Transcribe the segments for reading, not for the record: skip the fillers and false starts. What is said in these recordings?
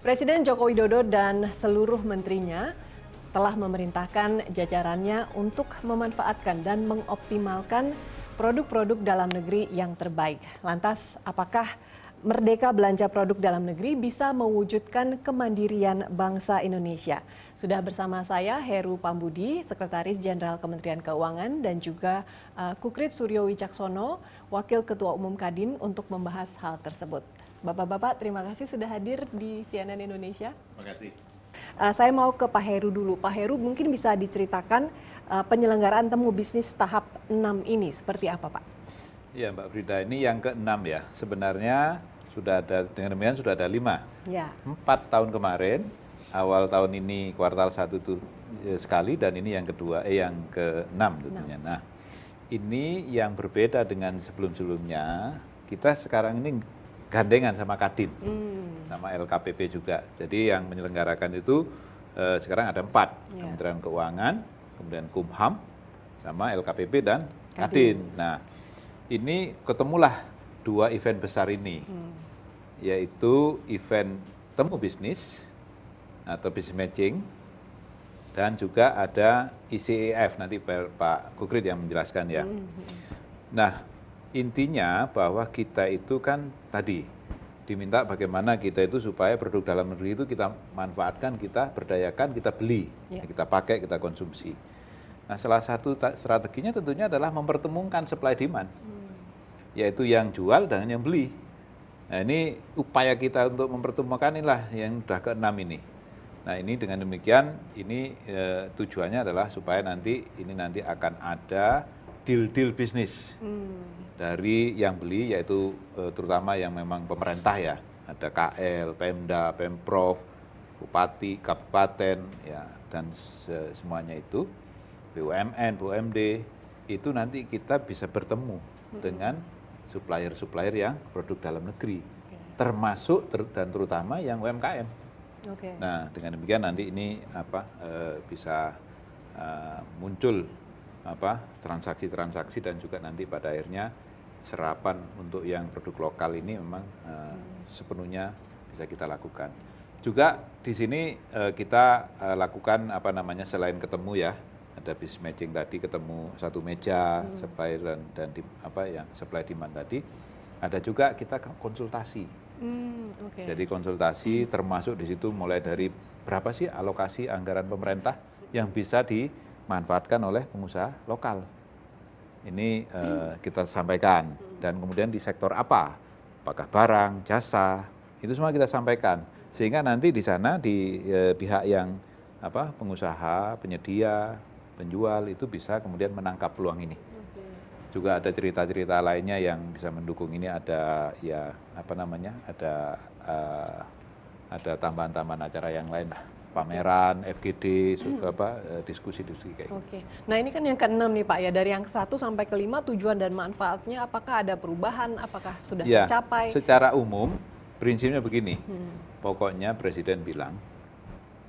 Presiden Joko Widodo dan seluruh menterinya telah memerintahkan jajarannya untuk memanfaatkan dan mengoptimalkan produk-produk dalam negeri yang terbaik. Lantas, apakah Merdeka Belanja Produk Dalam Negeri bisa mewujudkan kemandirian bangsa Indonesia? Sudah bersama saya Heru Pambudi, Sekretaris Jenderal Kementerian Keuangan, dan juga Kukrit Suryo Wicaksono, Wakil Ketua Umum Kadin, untuk membahas hal tersebut. Bapak-bapak, terima kasih sudah hadir di CNN Indonesia. Terima kasih. Saya mau ke Pak Heru dulu. Pak Heru, mungkin bisa diceritakan penyelenggaraan temu bisnis tahap 6 ini seperti apa, Pak? Ya, Mbak Frida, ini yang ke-6 ya. Sebenarnya sudah ada, dengan demikian sudah ada 5. Ya. 4 tahun kemarin, awal tahun ini kuartal 1 itu sekali, dan ini yang kedua, yang ke-6 tentunya. Nah, ini yang berbeda dengan sebelum-sebelumnya. Kita sekarang ini gandengan sama Kadin, sama LKPP juga. Jadi yang menyelenggarakan itu sekarang ada 4, Kementerian Keuangan, kemudian Kumham, sama LKPP dan Kadin. Nah, ini ketemulah 2 event besar ini, yaitu event temu bisnis atau business matching, dan juga ada ICEF, nanti Pak Kukrit yang menjelaskan ya. Nah, intinya bahwa kita itu kan tadi diminta bagaimana kita itu supaya produk dalam negeri itu kita manfaatkan, kita berdayakan, kita beli, kita pakai, kita konsumsi. Nah, salah satu strateginya tentunya adalah mempertemukan supply demand, yaitu yang jual dan yang beli. Nah, ini upaya kita untuk mempertemukan inilah yang sudah ke-6 ini. Nah, ini dengan demikian, ini tujuannya adalah supaya nanti akan ada deal-deal bisnis dari yang beli, yaitu terutama yang memang pemerintah ya, ada KL, Pemda, Pemprov, Bupati, Kabupaten, ya, dan semuanya itu, BUMN, BUMD, itu nanti kita bisa bertemu dengan supplier-supplier yang produk dalam negeri, termasuk dan terutama yang UMKM. Nah, dengan demikian nanti ini bisa muncul transaksi-transaksi, dan juga nanti pada akhirnya serapan untuk yang produk lokal ini memang sepenuhnya bisa kita lakukan. Juga di sini kita lakukan selain ketemu ya, ada business matching tadi, ketemu satu meja supplier dan supply demand tadi, ada juga kita konsultasi. Jadi konsultasi termasuk di situ mulai dari berapa sih alokasi anggaran pemerintah yang bisa dimanfaatkan oleh pengusaha lokal. Ini kita sampaikan, dan kemudian di sektor apa, apakah barang, jasa, itu semua kita sampaikan, sehingga nanti di sana di pihak yang pengusaha, penyedia, penjual itu bisa kemudian menangkap peluang ini. Juga ada cerita-cerita lainnya yang bisa mendukung ini, ada ada tambahan-tambahan acara yang lain lah, pameran, FGD, diskusi-diskusi kayak gitu. Nah, ini kan yang ke-6 nih Pak ya, dari yang ke-1 sampai ke-5 tujuan dan manfaatnya apakah ada perubahan, apakah sudah tercapai? Secara umum prinsipnya begini, pokoknya Presiden bilang,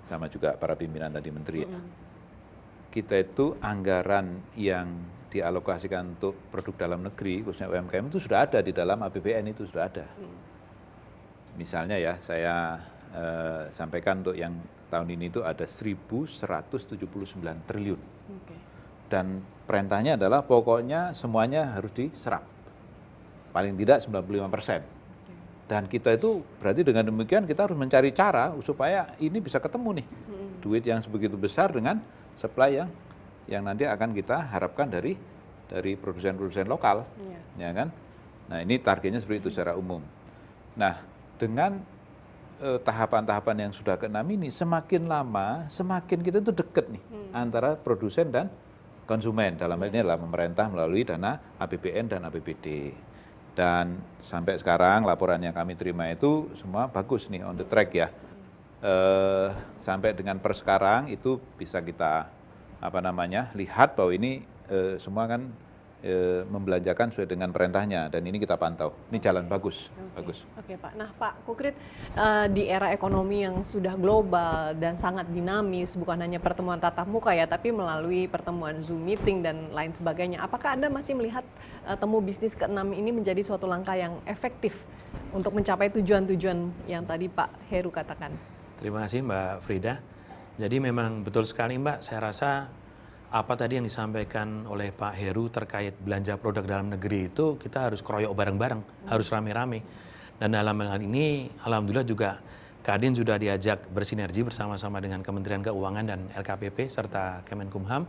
sama juga para pimpinan tadi menteri, kita itu anggaran yang dialokasikan untuk produk dalam negeri, khususnya UMKM itu sudah ada di dalam APBN, itu sudah ada. Misalnya ya, saya sampaikan untuk yang tahun ini itu ada 1.179 triliun. Dan perintahnya adalah pokoknya semuanya harus diserap. Paling tidak 95%. Dan kita itu berarti dengan demikian kita harus mencari cara supaya ini bisa ketemu nih. Duit yang sebegitu besar dengan supply yang nanti akan kita harapkan dari produsen-produsen lokal. Ya kan? Nah, ini targetnya seperti itu secara umum. Nah, dengan tahapan-tahapan yang sudah ke-6 ini, semakin lama semakin kita itu dekat nih antara produsen dan konsumen. Dalam hal ini adalah pemerintah melalui dana APBN dan APBD. Dan sampai sekarang laporan yang kami terima itu semua bagus nih, on the track ya. Sampai dengan per sekarang itu bisa kita lihat bahwa ini semua kan membelanjakan sesuai dengan perintahnya, dan ini kita pantau. Ini jalan bagus, bagus. Oke Pak, nah Pak Kukrit, di era ekonomi yang sudah global dan sangat dinamis, bukan hanya pertemuan tatap muka ya, tapi melalui pertemuan Zoom meeting dan lain sebagainya. Apakah Anda masih melihat temu bisnis ke-6 ini menjadi suatu langkah yang efektif untuk mencapai tujuan-tujuan yang tadi Pak Heru katakan? Terima kasih Mbak Frida. Jadi memang betul sekali Mbak, saya rasa apa tadi yang disampaikan oleh Pak Heru terkait belanja produk dalam negeri itu kita harus keroyok bareng-bareng, harus rame-rame. Dan dalam hal ini alhamdulillah juga Kadin sudah diajak bersinergi bersama-sama dengan Kementerian Keuangan dan LKPP serta Kemenkumham.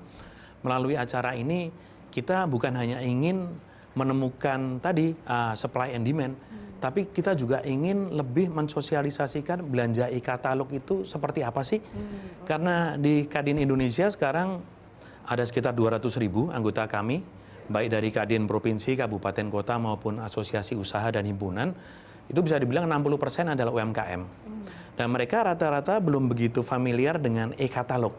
Melalui acara ini kita bukan hanya ingin menemukan tadi supply and demand, tapi kita juga ingin lebih mensosialisasikan belanja e-katalog itu seperti apa sih? Karena di Kadin Indonesia sekarang ada sekitar 200.000 anggota kami, baik dari Kadin Provinsi, Kabupaten, Kota maupun asosiasi usaha dan himpunan, itu bisa dibilang 60% adalah UMKM. Dan mereka rata-rata belum begitu familiar dengan e-katalog.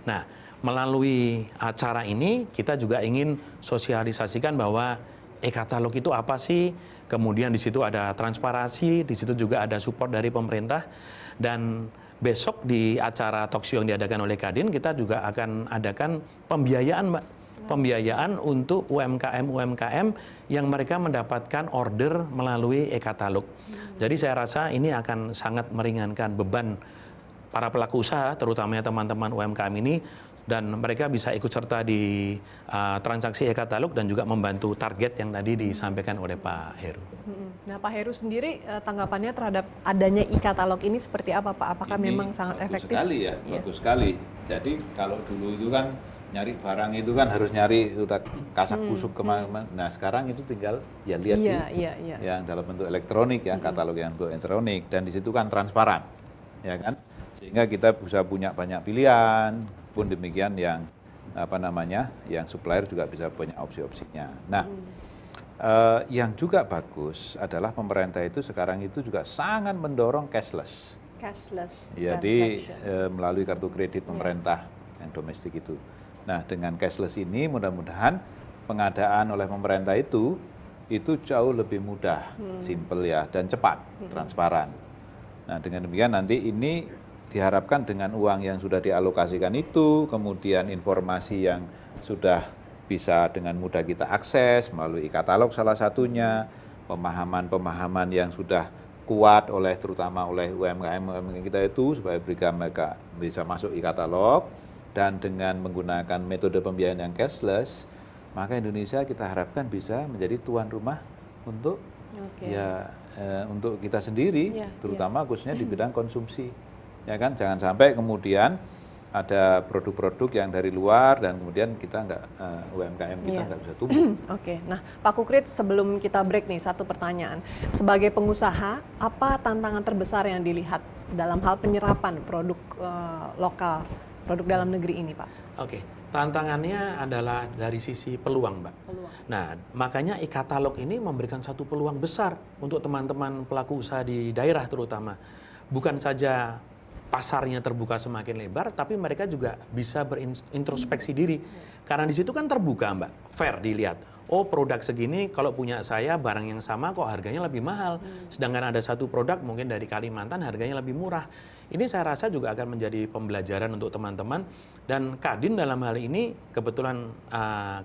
Nah, melalui acara ini kita juga ingin sosialisasikan bahwa e-katalog itu apa sih, kemudian di situ ada transparansi, di situ juga ada support dari pemerintah, dan besok di acara talkshow yang diadakan oleh Kadin, kita juga akan adakan pembiayaan, Mbak. Pembiayaan untuk UMKM-UMKM yang mereka mendapatkan order melalui e-katalog. Jadi saya rasa ini akan sangat meringankan beban para pelaku usaha, terutamanya teman-teman UMKM ini, dan mereka bisa ikut serta di transaksi e-katalog dan juga membantu target yang tadi disampaikan oleh Pak Heru. Nah Pak Heru sendiri tanggapannya terhadap adanya e-katalog ini seperti apa Pak? Apakah Ini memang sangat efektif? bagus sekali ya, bagus sekali. Jadi kalau dulu itu kan nyari barang itu kan harus nyari udah kasak kusuk kemana-mana. Nah sekarang itu tinggal ya lihat yang dalam bentuk elektronik, yang katalog yang bentuk elektronik, dan di situ kan transparan, ya kan? Sehingga kita bisa punya banyak pilihan. Pun demikian yang yang supplier juga bisa punya opsi-opsinya. Nah, yang juga bagus adalah pemerintah itu sekarang itu juga sangat mendorong cashless. Jadi melalui kartu kredit pemerintah yang domestik itu. Nah, dengan cashless ini mudah-mudahan pengadaan oleh pemerintah itu jauh lebih mudah, simple ya, dan cepat, transparan. Nah, dengan demikian nanti ini diharapkan dengan uang yang sudah dialokasikan itu, kemudian informasi yang sudah bisa dengan mudah kita akses melalui e-katalog salah satunya, pemahaman-pemahaman yang sudah kuat terutama oleh UMKM kita itu supaya mereka bisa masuk e-katalog, dan dengan menggunakan metode pembiayaan yang cashless, maka Indonesia kita harapkan bisa menjadi tuan rumah untuk untuk kita sendiri, terutama khususnya di bidang konsumsi. Ya kan, jangan sampai kemudian ada produk-produk yang dari luar dan kemudian kita UMKM kita nggak bisa tumbuh. Oke, nah Pak Kukrit, sebelum kita break nih, satu pertanyaan. Sebagai pengusaha, apa tantangan terbesar yang dilihat dalam hal penyerapan produk lokal, produk dalam negeri ini, Pak? Oke, tantangannya adalah dari sisi peluang, Mbak. Nah, makanya e-katalog ini memberikan satu peluang besar untuk teman-teman pelaku usaha di daerah terutama. Bukan saja pasarnya terbuka semakin lebar, tapi mereka juga bisa berintrospeksi diri. Karena di situ kan terbuka, Mbak, fair dilihat. Oh, produk segini kalau punya saya barang yang sama kok harganya lebih mahal. Sedangkan ada satu produk mungkin dari Kalimantan harganya lebih murah. Ini saya rasa juga akan menjadi pembelajaran untuk teman-teman. Dan Kadin dalam hal ini, kebetulan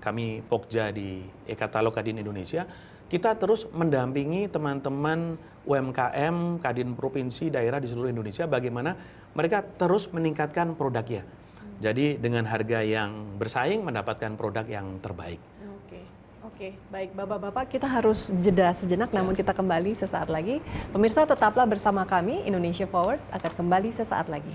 kami Pokja di e-katalog Kadin Indonesia, kita terus mendampingi teman-teman UMKM, Kadin Provinsi, daerah di seluruh Indonesia, bagaimana mereka terus meningkatkan produknya. Jadi dengan harga yang bersaing mendapatkan produk yang terbaik. Oke, baik Bapak-Bapak, kita harus jeda sejenak, namun kita kembali sesaat lagi. Pemirsa, tetaplah bersama kami, Indonesia Forward akan kembali sesaat lagi.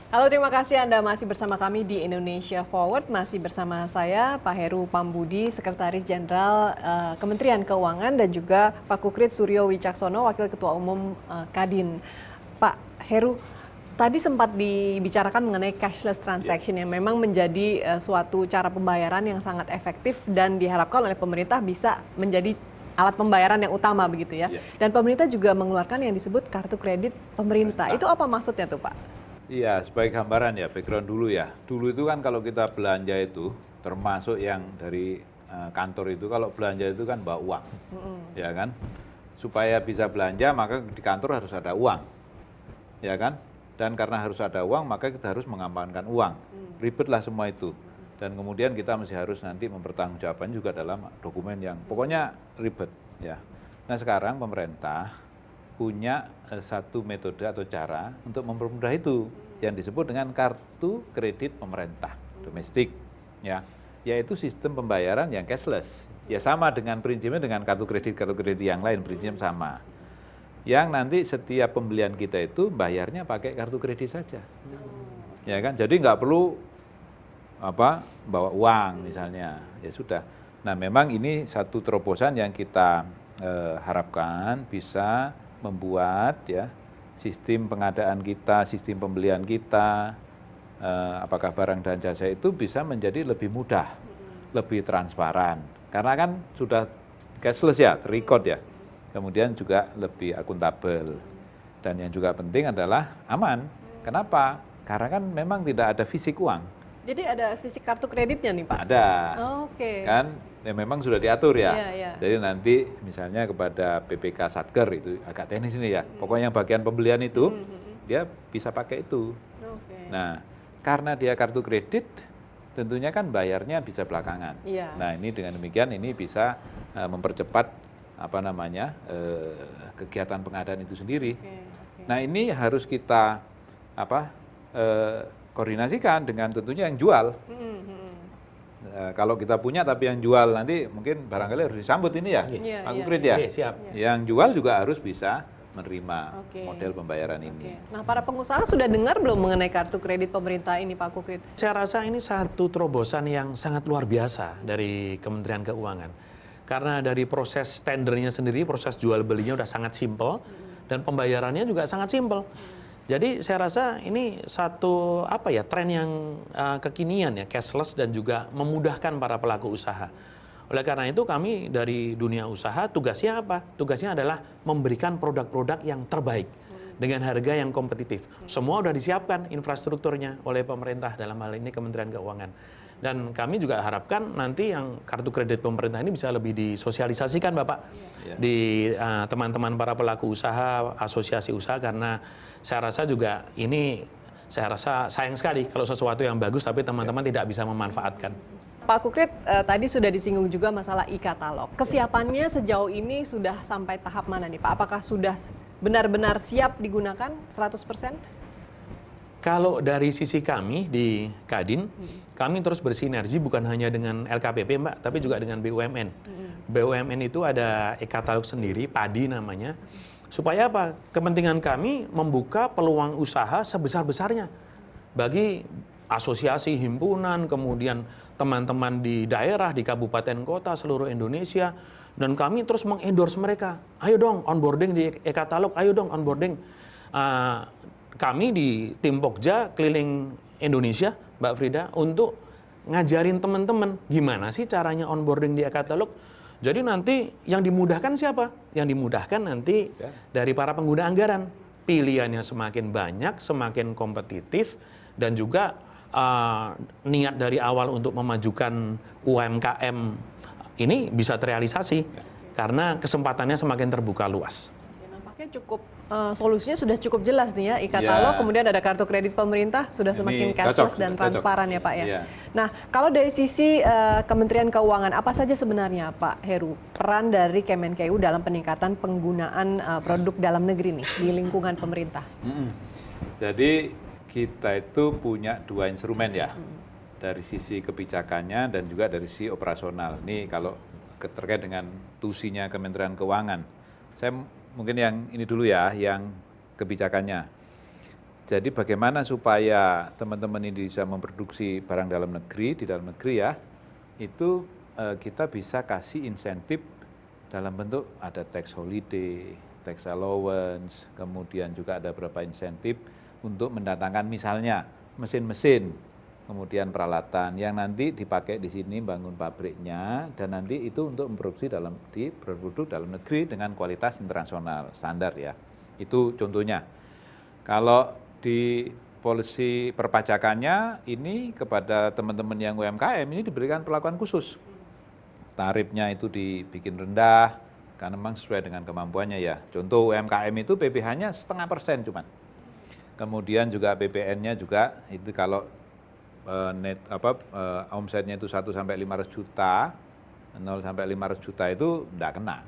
Halo, terima kasih Anda masih bersama kami di Indonesia Forward. Masih bersama saya, Pak Heru Pambudi, Sekretaris Jenderal Kementerian Keuangan, dan juga Pak Kukrit Suryo Wicaksono, Wakil Ketua Umum Kadin. Pak Heru, tadi sempat dibicarakan mengenai cashless transaction yang memang menjadi suatu cara pembayaran yang sangat efektif dan diharapkan oleh pemerintah bisa menjadi alat pembayaran yang utama begitu ya. Dan pemerintah juga mengeluarkan yang disebut kartu kredit pemerintah. Itu apa maksudnya tuh, Pak? Iya, sebagai gambaran ya, background dulu ya. Dulu itu kan kalau kita belanja itu, termasuk yang dari kantor itu, kalau belanja itu kan bawa uang, ya kan? Supaya bisa belanja maka di kantor harus ada uang, ya kan? Dan karena harus ada uang maka kita harus mengamankan uang. Ribetlah semua itu. Dan kemudian kita masih harus nanti mempertanggungjawabkan juga dalam dokumen yang pokoknya ribet, ya. Nah sekarang pemerintah punya satu metode atau cara untuk mempermudah itu yang disebut dengan kartu kredit pemerintah domestik, ya, yaitu sistem pembayaran yang cashless. Ya sama dengan prinsipnya dengan kartu kredit yang lain, prinsipnya sama. Yang nanti setiap pembelian kita itu bayarnya pakai kartu kredit saja, ya kan? Jadi nggak perlu bawa uang misalnya, ya sudah. Nah memang ini satu terobosan yang kita harapkan bisa membuat ya sistem pengadaan kita, sistem pembelian kita, apakah barang dan jasa itu bisa menjadi lebih mudah, lebih transparan. Karena kan sudah cashless ya, terrecord ya. Kemudian juga lebih akuntabel. Dan yang juga penting adalah aman. Kenapa? Karena kan memang tidak ada fisik uang. Jadi ada fisik kartu kreditnya nih Pak? Ada. Oke. Kan ya memang sudah diatur ya. Iya, iya. Jadi nanti misalnya kepada PPK Satker itu agak teknis ini ya. Pokoknya yang bagian pembelian itu dia bisa pakai itu. Oke. Nah, karena dia kartu kredit tentunya kan bayarnya bisa belakangan. Iya. Nah, ini dengan demikian ini bisa mempercepat kegiatan pengadaan itu sendiri. Oke. Nah, ini harus kita koordinasikan dengan tentunya yang jual. Kalau kita punya tapi yang jual nanti mungkin barangkali harus disambut ini ya, Iya, Pak iya, Kukrit iya. ya. Oke, siap. Yang jual juga harus bisa menerima Oke. model pembayaran ini. Nah, para pengusaha sudah dengar belum mengenai kartu kredit pemerintah ini Pak Kukrit? Saya rasa ini satu terobosan yang sangat luar biasa dari Kementerian Keuangan. Karena dari proses tendernya sendiri, proses jual belinya udah sangat simpel dan pembayarannya juga sangat simpel. Jadi saya rasa ini satu tren yang kekinian ya, cashless dan juga memudahkan para pelaku usaha. Oleh karena itu kami dari dunia usaha tugasnya apa? Tugasnya adalah memberikan produk-produk yang terbaik dengan harga yang kompetitif. Semua sudah disiapkan infrastrukturnya oleh pemerintah, dalam hal ini Kementerian Keuangan. Dan kami juga harapkan nanti yang kartu kredit pemerintah ini bisa lebih disosialisasikan Bapak di teman-teman para pelaku usaha, asosiasi usaha, karena saya rasa juga ini sayang sekali kalau sesuatu yang bagus tapi teman-teman tidak bisa memanfaatkan. Pak Kukrit, tadi sudah disinggung juga masalah e-katalog. Kesiapannya sejauh ini sudah sampai tahap mana nih Pak? Apakah sudah benar-benar siap digunakan 100%? Kalau dari sisi kami di Kadin, kami terus bersinergi bukan hanya dengan LKPP Mbak, tapi juga dengan BUMN. BUMN itu ada e-katalog sendiri, PADI namanya. Supaya apa? Kepentingan kami membuka peluang usaha sebesar-besarnya bagi asosiasi, himpunan, kemudian teman-teman di daerah, di kabupaten kota, seluruh Indonesia. Dan kami terus mengendorse mereka. Ayo dong onboarding di e-katalog, ayo dong onboarding. Kami di tim Pokja keliling Indonesia, Mbak Frida, untuk ngajarin teman-teman gimana sih caranya onboarding di e-katalog. Jadi nanti yang dimudahkan siapa? Yang dimudahkan nanti dari para pengguna anggaran. Pilihannya semakin banyak, semakin kompetitif, dan juga niat dari awal untuk memajukan UMKM ini bisa terrealisasi karena kesempatannya semakin terbuka luas. Nampaknya solusinya sudah cukup jelas nih ya, e-katalog, kemudian ada kartu kredit pemerintah, sudah semakin cashless dan transparan ya Pak ya. Nah, kalau dari sisi Kementerian Keuangan, apa saja sebenarnya Pak Heru peran dari Kemenkeu dalam peningkatan penggunaan produk dalam negeri nih di lingkungan pemerintah? Jadi kita itu punya dua instrumen ya, dari sisi kebijakannya dan juga dari sisi operasional. Ini kalau terkait dengan tusinya Kementerian Keuangan, saya mungkin yang ini dulu ya, yang kebijakannya. Jadi bagaimana supaya teman-teman ini bisa memproduksi barang dalam negeri, di dalam negeri ya, itu kita bisa kasih insentif dalam bentuk ada tax holiday, tax allowance, kemudian juga ada beberapa insentif untuk mendatangkan misalnya mesin-mesin, kemudian peralatan yang nanti dipakai di sini bangun pabriknya, dan nanti itu untuk memproduksi produk dalam negeri dengan kualitas internasional standar ya. Itu contohnya. Kalau di Polisi perpajakannya ini kepada teman-teman yang UMKM ini diberikan perlakuan khusus. Tarifnya itu dibikin rendah karena memang sesuai dengan kemampuannya ya. Contoh UMKM itu PPh-nya 0,5% cuman. Kemudian juga PPN-nya juga itu kalau omsetnya itu 1 sampai 500 juta, 0 sampai 500 juta itu enggak kena.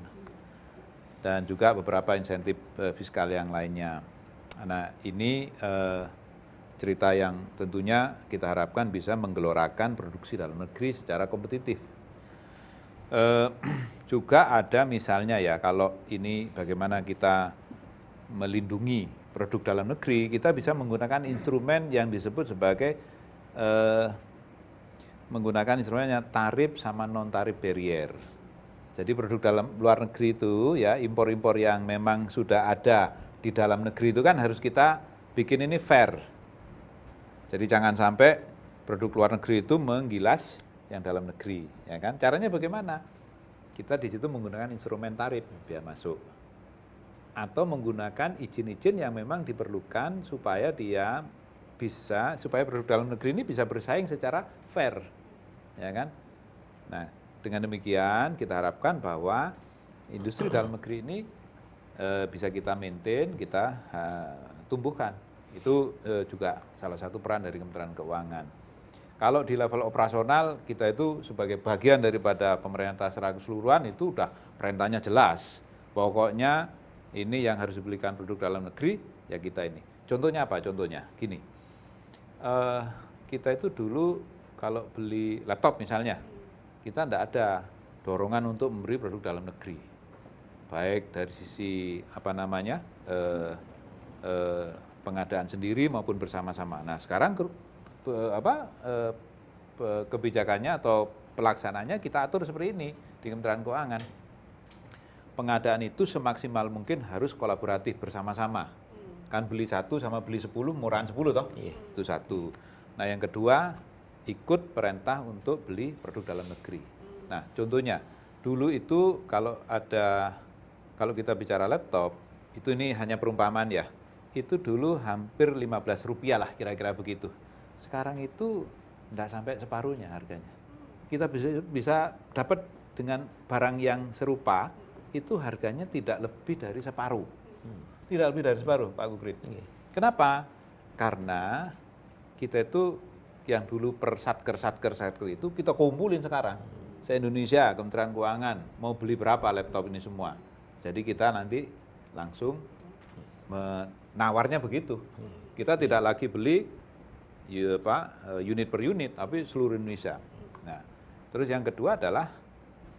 Dan juga beberapa insentif fiskal yang lainnya. Nah, ini cerita yang tentunya kita harapkan bisa menggelorakan produksi dalam negeri secara kompetitif. Juga ada misalnya ya, kalau ini bagaimana kita melindungi produk dalam negeri, kita bisa menggunakan instrumen yang disebut sebagai menggunakan instrumennya tarif sama non tarif barrier. Jadi produk dalam luar negeri itu ya, impor-impor yang memang sudah ada di dalam negeri itu kan harus kita bikin ini fair. Jadi jangan sampai produk luar negeri itu menggilas yang dalam negeri, ya kan? Caranya bagaimana? Kita di situ menggunakan instrumen tarif biar masuk. Atau menggunakan izin-izin yang memang diperlukan supaya supaya produk dalam negeri ini bisa bersaing secara fair, ya kan? Nah, dengan demikian kita harapkan bahwa industri dalam negeri ini bisa kita maintain, kita tumbuhkan. Itu juga salah satu peran dari Kementerian Keuangan. Kalau di level operasional kita itu sebagai bagian daripada pemerintah secara keseluruhan itu udah perintahnya jelas. Pokoknya ini yang harus dibelikan produk dalam negeri ya kita ini. Contohnya apa? Contohnya gini, kita itu dulu kalau beli laptop misalnya, kita tidak ada dorongan untuk memberi produk dalam negeri. Baik dari sisi pengadaan sendiri maupun bersama-sama. Nah sekarang kebijakannya atau pelaksananya kita atur seperti ini di Kementerian Keuangan. Pengadaan itu semaksimal mungkin harus kolaboratif bersama-sama. Kan beli 1 sama beli 10 murahan 10 toh? Itu satu. Nah yang kedua ikut perintah untuk beli produk dalam negeri. Nah contohnya dulu itu kalau kita bicara laptop itu ini hanya perumpamaan ya. Itu dulu hampir Rp15 lah kira-kira begitu. Sekarang itu tidak sampai separuhnya harganya. Kita bisa dapat dengan barang yang serupa, itu harganya tidak lebih dari separuh. Tidak lebih dari separuh, Pak Kukrit. Kenapa? Karena kita itu yang dulu per satker itu kita kumpulin sekarang. Se-Indonesia, Kementerian Keuangan, mau beli berapa laptop ini semua. Jadi kita nanti langsung menawarnya begitu. Kita tidak lagi beli unit per unit, tapi seluruh Indonesia. Nah, terus yang kedua adalah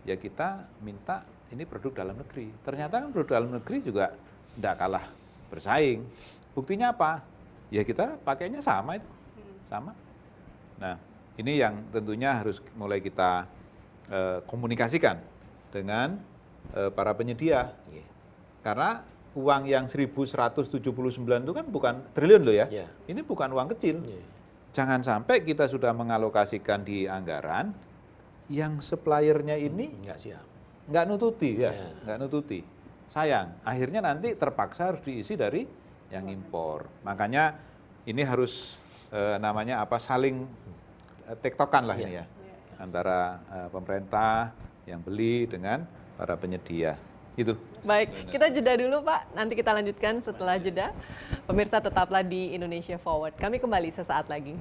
ya kita minta ini produk dalam negeri. Ternyata kan produk dalam negeri juga tidak kalah bersaing. Buktinya apa? Ya kita pakainya sama itu, sama. Nah, ini yang tentunya harus mulai kita komunikasikan dengan para penyedia. Karena uang yang 1.179 itu kan bukan triliun loh ya. Ini bukan uang kecil. Jangan sampai kita sudah mengalokasikan di anggaran yang suppliernya ini nggak nututi ya, nggak nututi. Sayang, akhirnya nanti terpaksa harus diisi dari yang impor. Makanya ini harus saling tektokan lah ini ya antara pemerintah yang beli dengan para penyedia. Itu. Baik, kita jeda dulu Pak, nanti kita lanjutkan setelah jeda. Pemirsa tetaplah di Indonesia Forward, kami kembali sesaat lagi.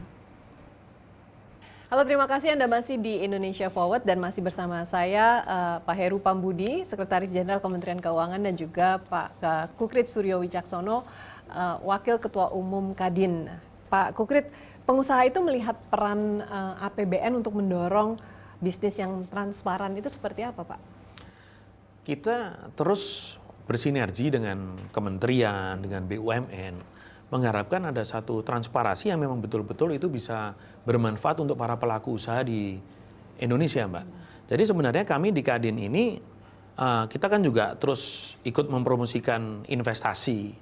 Halo, terima kasih Anda masih di Indonesia Forward dan masih bersama saya Pak Heru Pambudi, Sekretaris Jenderal Kementerian Keuangan dan juga Pak Kukrit Suryo Wicaksono, Wakil Ketua Umum Kadin. Pak Kukrit, pengusaha itu melihat peran APBN untuk mendorong bisnis yang transparan itu seperti apa Pak? Kita terus bersinergi dengan kementerian, dengan BUMN, mengharapkan ada satu transparansi yang memang betul-betul itu bisa bermanfaat untuk para pelaku usaha di Indonesia, Mbak. Jadi sebenarnya kami di Kadin ini, kita kan juga terus ikut mempromosikan investasi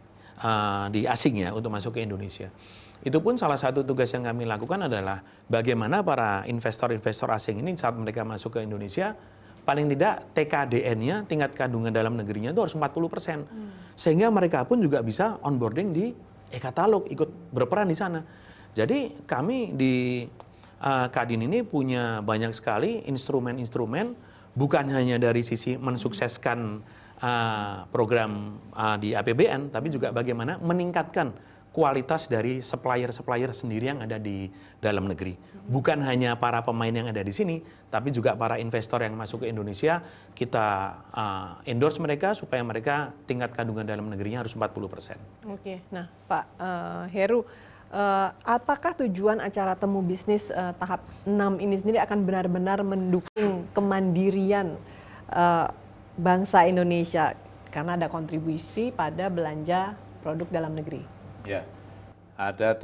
di asing ya untuk masuk ke Indonesia. Itu pun salah satu tugas yang kami lakukan adalah bagaimana para investor-investor asing ini saat mereka masuk ke Indonesia, paling tidak TKDN-nya, tingkat kandungan dalam negerinya itu harus 40%. Sehingga mereka pun juga bisa onboarding di e-katalog, ikut berperan di sana. Jadi kami di Kadin ini punya banyak sekali instrumen-instrumen, bukan hanya dari sisi mensukseskan program di APBN, tapi juga bagaimana meningkatkan kualitas dari supplier-supplier sendiri yang ada di dalam negeri. Bukan hanya para pemain yang ada di sini, tapi juga para investor yang masuk ke Indonesia, kita endorse mereka supaya mereka tingkat kandungan dalam negerinya harus 40%. Oke, nah Pak Heru, apakah tujuan acara Temu Bisnis tahap 6 ini sendiri akan benar-benar mendukung kemandirian bangsa Indonesia karena ada kontribusi pada belanja produk dalam negeri? Ya, ada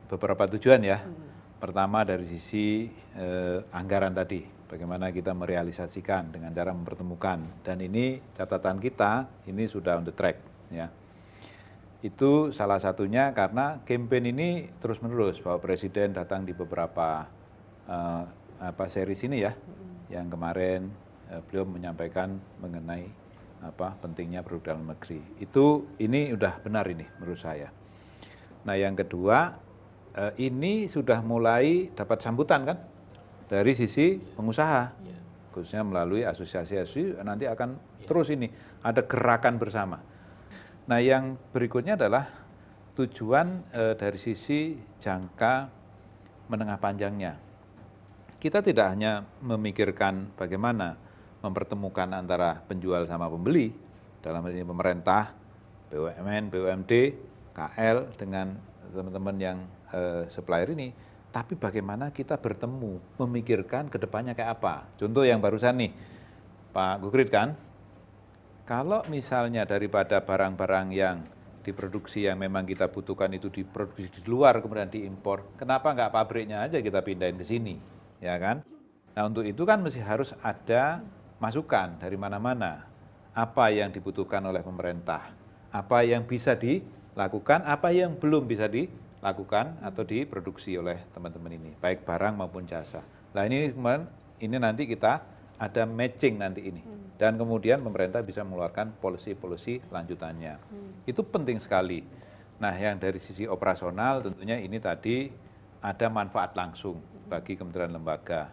beberapa tujuan ya. Pertama dari sisi anggaran tadi, bagaimana kita merealisasikan dengan cara mempertemukan. Dan ini catatan kita, ini sudah on the track. Ya. Itu salah satunya karena campaign ini terus-menerus. Bapak Presiden datang di beberapa seri sini ya. Yang kemarin beliau menyampaikan mengenai pentingnya produk dalam negeri. Ini udah benar ini menurut saya. Nah yang kedua, ini sudah mulai dapat sambutan kan dari sisi pengusaha, khususnya melalui asosiasi-asosiasi nanti akan terus ini ada gerakan bersama. Nah yang berikutnya adalah tujuan dari sisi jangka menengah panjangnya. Kita tidak hanya memikirkan bagaimana mempertemukan antara penjual sama pembeli, dalam hal ini pemerintah, BUMN, BUMD, KL dengan teman-teman yang supplier ini, tapi bagaimana kita bertemu, memikirkan ke depannya kayak apa. Contoh yang barusan nih, Pak Gukrit kan, kalau misalnya daripada barang-barang yang diproduksi yang memang kita butuhkan itu diproduksi di luar kemudian diimpor, kenapa nggak pabriknya aja kita pindahin ke sini, ya kan? Nah untuk itu kan mesti harus ada masukan dari mana-mana, apa yang dibutuhkan oleh pemerintah, apa yang bisa dilakukan, apa yang belum bisa dilakukan atau diproduksi oleh teman-teman ini, baik barang maupun jasa. Nah ini nanti kita ada matching nanti ini, dan kemudian pemerintah bisa mengeluarkan policy-policy lanjutannya. Itu penting sekali. Nah yang dari sisi operasional tentunya ini tadi ada manfaat langsung bagi kementerian lembaga.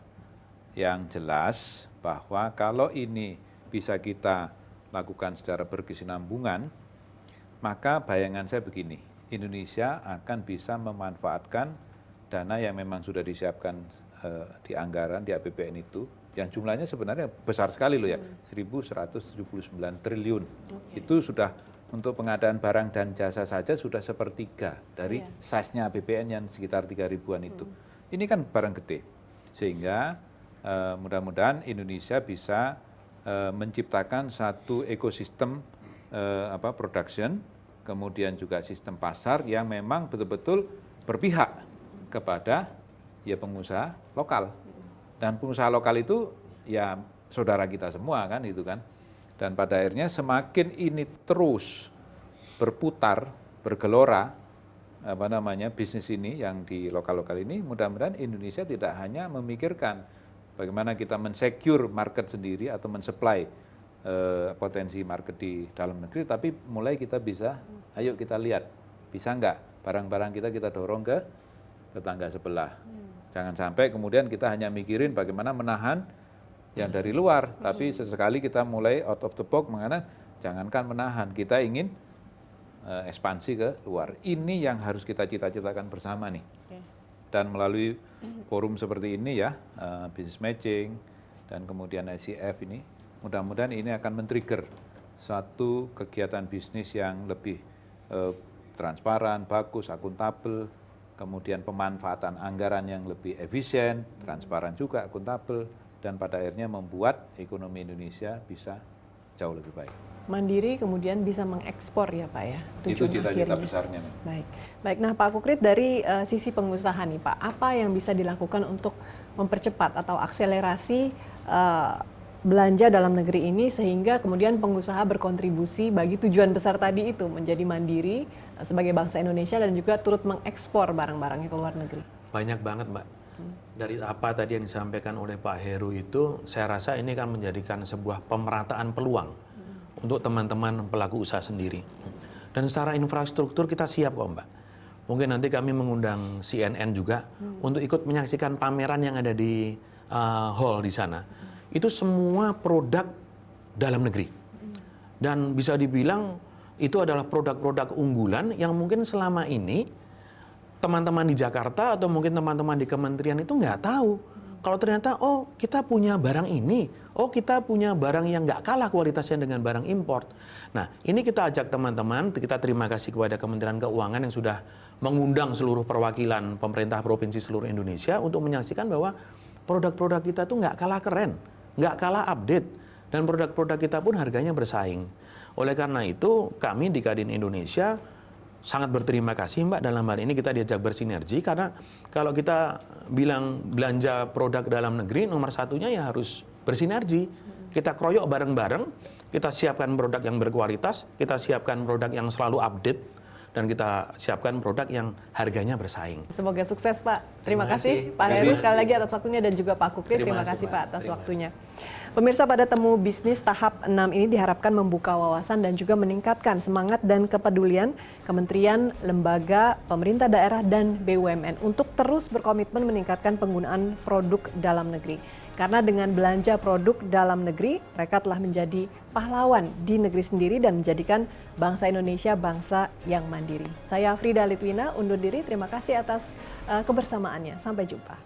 Yang jelas bahwa kalau ini bisa kita lakukan secara berkesinambungan, maka bayangan saya begini, Indonesia akan bisa memanfaatkan dana yang memang sudah disiapkan di anggaran, di APBN itu, yang jumlahnya sebenarnya besar sekali loh ya, 1.179 triliun. Itu sudah untuk pengadaan barang dan jasa saja sudah sepertiga dari size-nya APBN yang sekitar 3.000-an itu. Ini kan barang gede, sehingga mudah-mudahan Indonesia bisa menciptakan satu ekosistem production, kemudian juga sistem pasar yang memang betul-betul berpihak kepada ya pengusaha lokal. Dan pengusaha lokal itu ya saudara kita semua kan itu kan. Dan pada akhirnya semakin ini terus berputar, bergelora bisnis ini yang di lokal-lokal ini, mudah-mudahan Indonesia tidak hanya memikirkan bagaimana kita men-secure market sendiri atau men-supply potensi market di dalam negeri, tapi mulai kita bisa, ayo kita lihat, bisa nggak barang-barang kita dorong ke tetangga sebelah. Jangan sampai kemudian kita hanya mikirin bagaimana menahan yang dari luar, tapi sesekali kita mulai out of the box, mengenai jangankan menahan, kita ingin ekspansi ke luar. Ini yang harus kita cita-citakan bersama nih. Dan melalui forum seperti ini ya, business matching dan kemudian ICF ini, mudah-mudahan ini akan men-trigger satu kegiatan bisnis yang lebih transparan, bagus, akuntabel, kemudian pemanfaatan anggaran yang lebih efisien, transparan juga, akuntabel, dan pada akhirnya membuat ekonomi Indonesia bisa jauh lebih baik. Mandiri kemudian bisa mengekspor ya Pak ya. Itu cita-cita besarnya. Baik. Nah Pak Kukrit, dari sisi pengusaha nih Pak, apa yang bisa dilakukan untuk mempercepat atau akselerasi belanja dalam negeri ini sehingga kemudian pengusaha berkontribusi bagi tujuan besar tadi itu, menjadi mandiri sebagai bangsa Indonesia dan juga turut mengekspor barang-barangnya ke luar negeri? Banyak banget Mbak. Dari apa tadi yang disampaikan oleh Pak Heru itu, saya rasa ini kan menjadikan sebuah pemerataan peluang untuk teman-teman pelaku usaha sendiri. Dan secara infrastruktur kita siap kok Mbak. Mungkin nanti kami mengundang CNN juga untuk ikut menyaksikan pameran yang ada di hall di sana. Itu semua produk dalam negeri. Dan bisa dibilang itu adalah produk-produk unggulan yang mungkin selama ini teman-teman di Jakarta atau mungkin teman-teman di kementerian itu nggak tahu. Kalau ternyata, oh kita punya barang ini, oh kita punya barang yang nggak kalah kualitasnya dengan barang import. Nah ini kita ajak teman-teman, kita terima kasih kepada Kementerian Keuangan yang sudah mengundang seluruh perwakilan pemerintah provinsi seluruh Indonesia untuk menyaksikan bahwa produk-produk kita tuh nggak kalah keren, nggak kalah update, dan produk-produk kita pun harganya bersaing. Oleh karena itu kami di Kadin Indonesia sangat berterima kasih Mbak, dalam hal ini kita diajak bersinergi karena kalau kita bilang belanja produk dalam negeri nomor satunya ya harus bersinergi. Kita kroyok bareng-bareng, kita siapkan produk yang berkualitas, kita siapkan produk yang selalu update, dan kita siapkan produk yang harganya bersaing. Semoga sukses Pak. Terima kasih Pak Terima Heru kasih. sekali lagi atas waktunya dan juga Pak Kukti. Terima kasih Pak atas waktunya. Pemirsa, pada temu bisnis tahap 6 ini diharapkan membuka wawasan dan juga meningkatkan semangat dan kepedulian kementerian, lembaga, pemerintah daerah, dan BUMN untuk terus berkomitmen meningkatkan penggunaan produk dalam negeri. Karena dengan belanja produk dalam negeri, mereka telah menjadi pahlawan di negeri sendiri dan menjadikan bangsa Indonesia bangsa yang mandiri. Saya Frida Litwina, undur diri. Terima kasih atas kebersamaannya. Sampai jumpa.